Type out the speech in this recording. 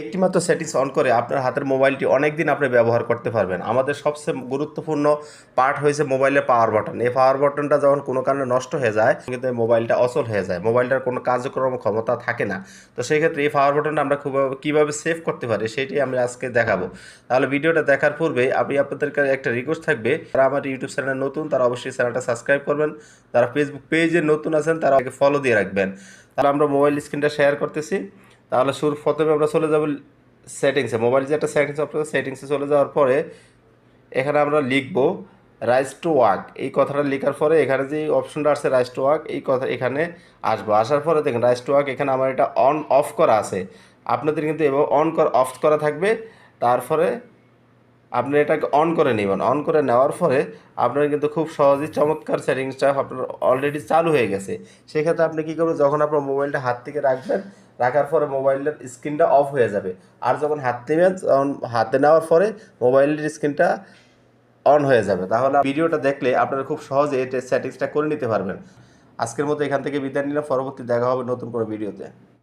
একটিমাত্র settings on করে আপনার হাতের মোবাইলটি অনেক দিন আপনি ব্যবহার করতে পারবেন। আমাদের সবচেয়ে গুরুত্বপূর্ণ পার্ট হয়েছে মোবাইলের পাওয়ার বাটন। এই পাওয়ার বাটনটা যখন কোনো কারণে নষ্ট হয়ে যায় কিন্তু এই মোবাইলটা অচল হয়ে যায়, মোবাইলটার কোনো কার্যক্রম ক্ষমতা থাকে না। তো সেই ক্ষেত্রে এই পাওয়ার বাটনটা আমরা কীভাবে সেভ করতে পারি সেটি আমি আজকে দেখাবো। তাহলে ভিডিওটা দেখার পূর্বে আমি আপনাদের কাছে একটা রিকোয়েস্ট থাকবে, যারা আমার ইউটিউব চ্যানেল নতুন তারা অবশ্যই চ্যানেলটা সাবস্ক্রাইব করবেন, যারা ফেসবুক পেজে নতুন আছেন তারা ফলো দিয়ে রাখবেন। তাহলে আমরা মোবাইল স্ক্রিনটা শেয়ার করতেছি। তাহলে প্রথমে আমরা চলে যাব সেটিংসে, মোবাইল যে একটা সেটিংস অপশন, সেটিংসে চলে যাওয়ার পরে এখানে আমরা লিখব রাইজ টু ওয়ার্ক। এই কথাটা লেখার পরে এখানে যে অপশনটা আসছে রাইজ টু ওয়ার্ক, এই কথা এখানে আসবো। আসার পরে দেখেন রাইজ টু ওয়ার্ক এখানে আমার এটা অন অফ করা আছে, আপনাদের কিন্তু এবার অফ করা থাকবে। তারপরে আপনি এটাকে অন করে নেবেন। অন করে নেওয়ার পরে আপনার কিন্তু খুব সহজেই চমৎকার সেটিংসটা আপনার অলরেডি চালু হয়ে গেছে। সেক্ষেত্রে আপনি কী করবেন, যখন আপনার মোবাইলটা হাত থেকে রাখবেন, রাখার পরে মোবাইলের স্ক্রিনটা অফ হয়ে যাবে। আর যখন হাত নেবেন, তখন হাতে নেওয়ার পরে মোবাইলের স্ক্রিনটা অন হয়ে যাবে। তাহলে ভিডিওটা দেখলে আপনারা খুব সহজে এটা সেটিংসটা করে নিতে পারবেন। আজকের মতো এখান থেকে বিদায় নিলাম, পরবর্তী দেখা হবে নতুন কোনো ভিডিওতে।